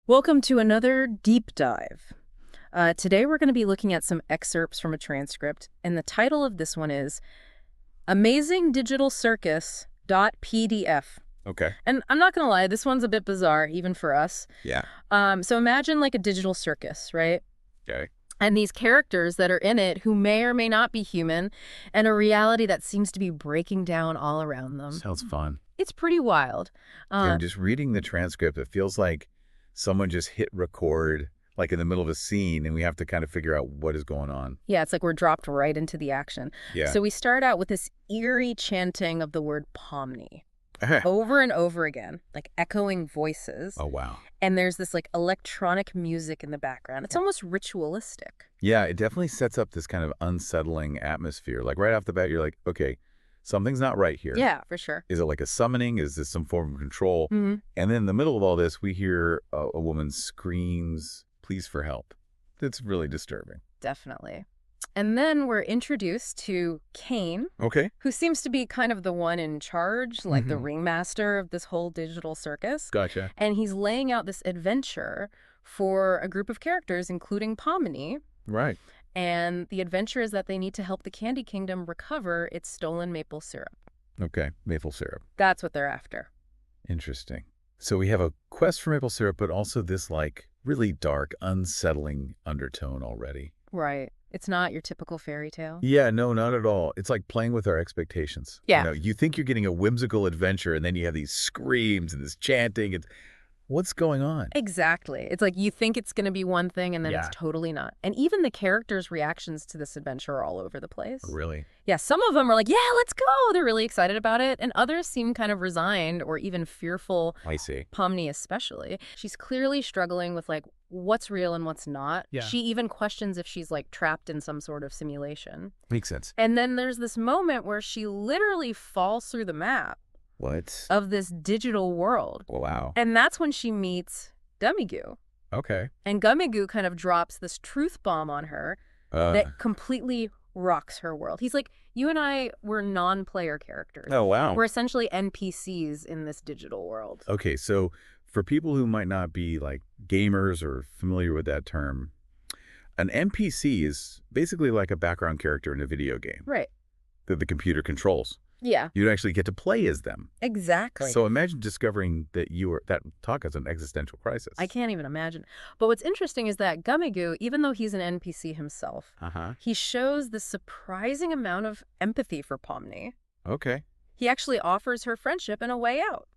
Welcome to another deep dive. Today we're going to be looking at some excerpts from a transcript, and the title of this one is Amazing Digital Circus .pdf. Okay. And I'm not going to lie, this one's a bit bizarre, even for us. Yeah. So imagine like a digital circus, right? Okay. And these characters that are in it who may or may not be human, and a reality that seems to be breaking down all around them. Sounds fun. It's pretty wild. Yeah, just reading the transcript, it feels like someone just hit record like in the middle of a scene and we have to kind of figure out what is going on. Yeah, it's like we're dropped right into the action. Yeah. So we start out with this eerie chanting of the word Pomni over and over again, like echoing voices. Oh, wow. And there's this like electronic music in the background. It's almost ritualistic. Yeah, it definitely sets up this kind of unsettling atmosphere. Like right off the bat, you're like, okay, something's not right here. Yeah, for sure. Is it like a summoning? Is this some form of control? Mm-hmm. And then in the middle of all this, we hear a woman screams, please for help. It's really disturbing. Definitely. And then we're introduced to Kane, Okay. who seems to be kind of the one in charge, like the ringmaster of this whole digital circus. Gotcha. And he's laying out this adventure for a group of characters, including Pomni. Right. And the adventure is that they need to help the Candy Kingdom recover its stolen maple syrup. Okay. Maple syrup. That's what they're after. Interesting. So we have a quest for maple syrup, but also this like really dark, unsettling undertone already. Right. It's not your typical fairy tale. Yeah, no, not at all. It's like playing with our expectations. Yeah. You know, you think you're getting a whimsical adventure and then you have these screams and this chanting. And what's going on? Exactly. It's like you think it's going to be one thing and then Yeah. it's totally not. And even the characters' reactions to this adventure are all over the place. Really? Yeah, some of them are like, yeah, let's go. They're really excited about it. And others seem kind of resigned or even fearful. I see. Pomni especially. She's clearly struggling with like what's real and what's not. Yeah. She even questions if she's like trapped in some sort of simulation. Makes sense. And then there's this moment where she literally falls through the map What? of this digital world. Wow. And that's when she meets Gummigoo. Okay. And Gummigoo kind of drops this truth bomb on her that completely rocks her world. He's like, you and I were non-player characters. Oh, wow. We're essentially NPCs in this digital world. Okay, so for people who might not be like gamers or familiar with that term, an NPC is basically like a background character in a video game Right. that the computer controls. Yeah, You don't actually get to play as them. exactly. So imagine discovering that that talk as an existential crisis. I can't even imagine. But what's interesting is that Gummigoo, even though he's an NPC himself, he shows the surprising amount of empathy for Pomni. Okay. He actually offers her friendship and a way out.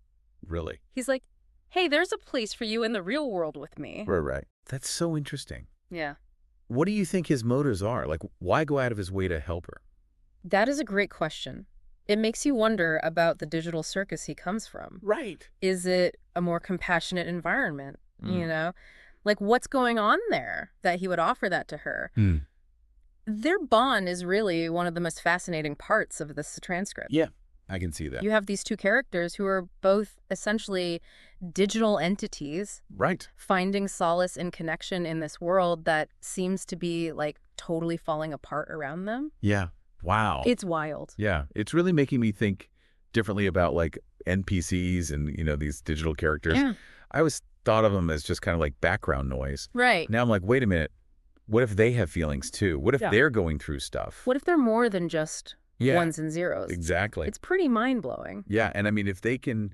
Really? He's like, hey, there's a place for you in the real world with me. Right. That's so interesting. Yeah. What do you think his motives are? Like, why go out of his way to help her? That is a great question. It makes you wonder about the digital circus he comes from. Right. Is it a more compassionate environment? You know, like what's going on there that he would offer that to her? Their bond is really one of the most fascinating parts of this transcript. Yeah, I can see that. You have these two characters who are both essentially digital entities Right. finding solace and connection in this world that seems to be like totally falling apart around them. Yeah. Wow. It's wild. Yeah, it's really making me think differently about like NPCs and, you know, these digital characters. Yeah. I always thought of them as just kind of like background noise. Right. Now I'm like, wait a minute. What if they have feelings too? What if Yeah. they're going through stuff? What if they're more than just Yeah, ones and zeros? exactly. It's pretty mind-blowing. Yeah, and I mean, if they can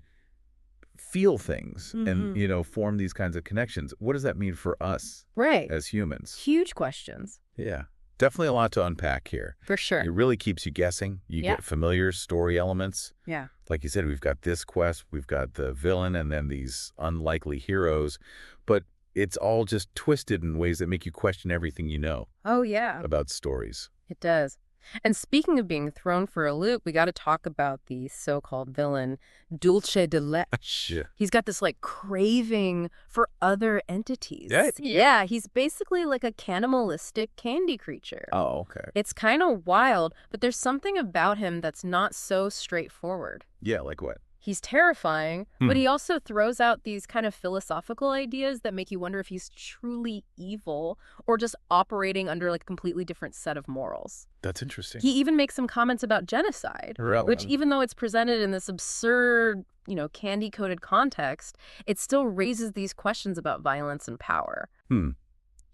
feel things and, you know, form these kinds of connections, what does that mean for us Right. as humans? Huge questions. Yeah, definitely a lot to unpack here. For sure. It really keeps you guessing. You Yeah. get familiar story elements. Yeah. Like you said, we've got this quest, we've got the villain, and then these unlikely heroes. But it's all just twisted in ways that make you question everything you know Oh, yeah. about stories. It does. And speaking of being thrown for a loop, we got to talk about the so-called villain, Dulce de Leche. Yeah. He's got this, like, craving for other entities. Yeah. Yeah, he's basically like a cannibalistic candy creature. Oh, okay. It's kind of wild, but there's something about him that's not so straightforward. Yeah, like what? He's terrifying, but he also throws out these kind of philosophical ideas that make you wonder if he's truly evil or just operating under like a completely different set of morals. That's interesting. He even makes some comments about genocide, which even though it's presented in this absurd, candy-coated context, it still raises these questions about violence and power.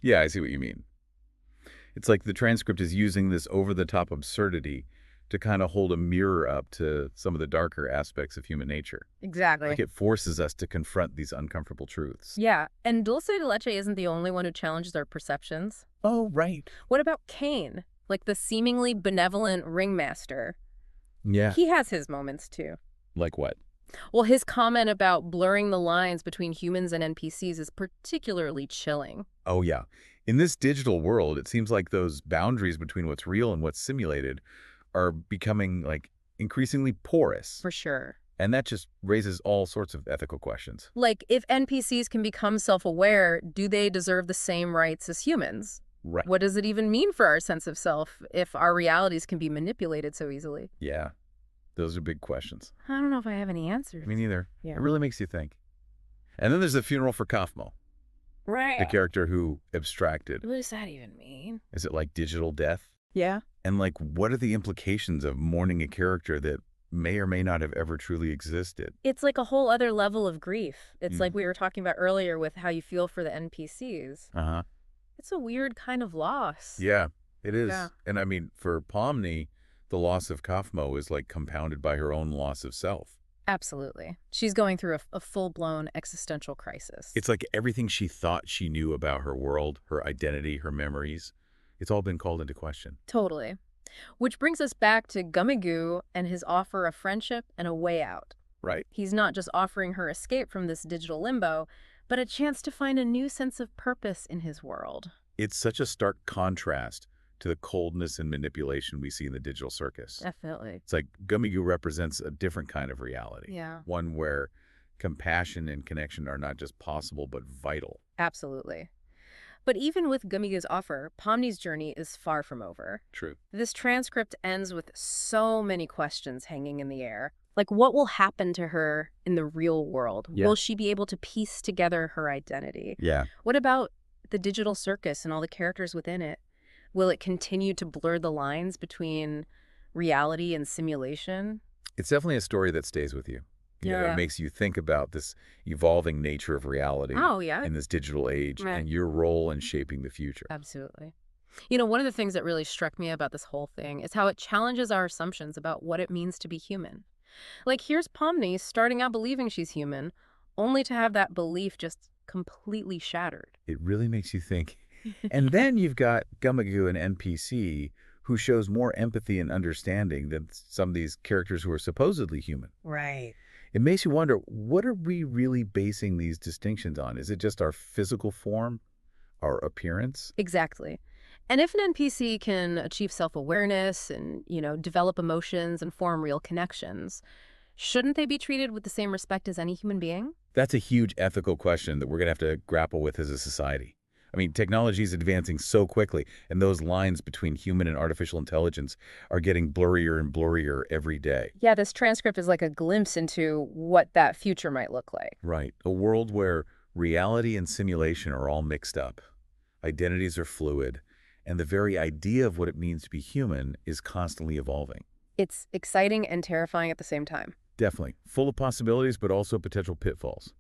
Yeah, I see what you mean. It's like the transcript is using this over-the-top absurdity to kind of hold a mirror up to some of the darker aspects of human nature. Exactly. Like it forces us to confront these uncomfortable truths. Yeah, and Dulce de Leche isn't the only one who challenges our perceptions. Oh, right. What about Cain, like the seemingly benevolent ringmaster? Yeah. He has his moments, too. Like what? Well, his comment about blurring the lines between humans and NPCs is particularly chilling. Oh, yeah. In this digital world, it seems like those boundaries between what's real and what's simulated are becoming, like, increasingly porous. For sure. And that just raises all sorts of ethical questions. Like, if NPCs can become self-aware, do they deserve the same rights as humans? Right. What does it even mean for our sense of self if our realities can be manipulated so easily? Yeah. Those are big questions. I don't know if I have any answers. Me neither. Yeah. It really makes you think. And then there's the funeral for Kaufmo, Right. the character who abstracted. What does that even mean? Is it like digital death? Yeah. And like, what are the implications of mourning a character that may or may not have ever truly existed? It's like a whole other level of grief. It's like we were talking about earlier with how you feel for the NPCs. Uh-huh. It's a weird kind of loss. Yeah, it is. Yeah. And I mean, for Pomni, the loss of Kaufmo is like compounded by her own loss of self. Absolutely. She's going through a full-blown existential crisis. It's like everything she thought she knew about her world, her identity, her memories, it's all been called into question. Totally. Which brings us back to Gummigoo and his offer of friendship and a way out. Right. He's not just offering her escape from this digital limbo, but a chance to find a new sense of purpose in his world. It's such a stark contrast to the coldness and manipulation we see in the Digital Circus. Definitely. It's like Gummigoo represents a different kind of reality. Yeah. One where compassion and connection are not just possible, but vital. Absolutely. But even with Gummigoo's offer, Pomni's journey is far from over. True. This transcript ends with so many questions hanging in the air. Like, what will happen to her in the real world? Yeah. Will she be able to piece together her identity? Yeah. What about the Digital Circus and all the characters within it? Will it continue to blur the lines between reality and simulation? It's definitely a story that stays with you. Yeah. It makes you think about this evolving nature of reality Oh, yeah. in this digital age Right. and your role in shaping the future. Absolutely. One of the things that really struck me about this whole thing is how it challenges our assumptions about what it means to be human. Like, here's Pomni starting out believing she's human, only to have that belief just completely shattered. It really makes you think. And then you've got Gummigoo, an NPC, who shows more empathy and understanding than some of these characters who are supposedly human. Right. It makes you wonder, what are we really basing these distinctions on? Is it just our physical form, our appearance? Exactly. And if an NPC can achieve self-awareness and, develop emotions and form real connections, shouldn't they be treated with the same respect as any human being? That's a huge ethical question that we're going to have to grapple with as a society. I mean, technology is advancing so quickly, and those lines between human and artificial intelligence are getting blurrier and blurrier every day. Yeah, this transcript is like a glimpse into what that future might look like. Right. A world where reality and simulation are all mixed up. Identities are fluid, and the very idea of what it means to be human is constantly evolving. It's exciting and terrifying at the same time. Definitely. Full of possibilities, but also potential pitfalls.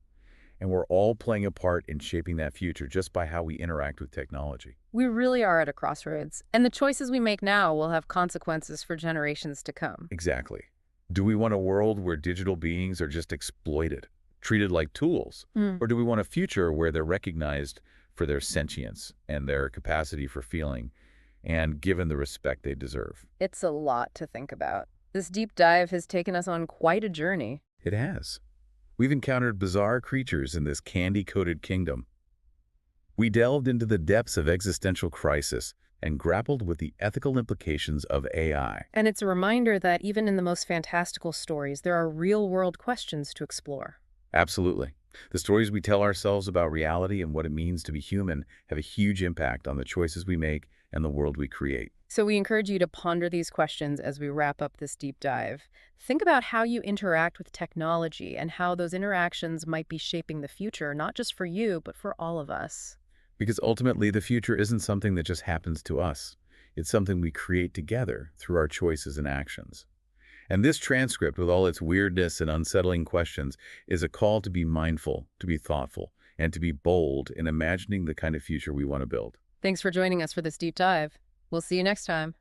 And we're all playing a part in shaping that future just by how we interact with technology. We really are at a crossroads, and the choices we make now will have consequences for generations to come. Exactly. Do we want a world where digital beings are just exploited, treated like tools? Or do we want a future where they're recognized for their sentience and their capacity for feeling and given the respect they deserve? It's a lot to think about. This deep dive has taken us on quite a journey. It has. We've encountered bizarre creatures in this candy-coated kingdom. We delved into the depths of existential crisis and grappled with the ethical implications of AI. And it's a reminder that even in the most fantastical stories, there are real-world questions to explore. Absolutely. The stories we tell ourselves about reality and what it means to be human have a huge impact on the choices we make and the world we create. So we encourage you to ponder these questions as we wrap up this deep dive. Think about how you interact with technology and how those interactions might be shaping the future, not just for you, but for all of us. Because ultimately, the future isn't something that just happens to us. It's something we create together through our choices and actions. And this transcript, with all its weirdness and unsettling questions, is a call to be mindful, to be thoughtful, and to be bold in imagining the kind of future we want to build. Thanks for joining us for this deep dive. We'll see you next time.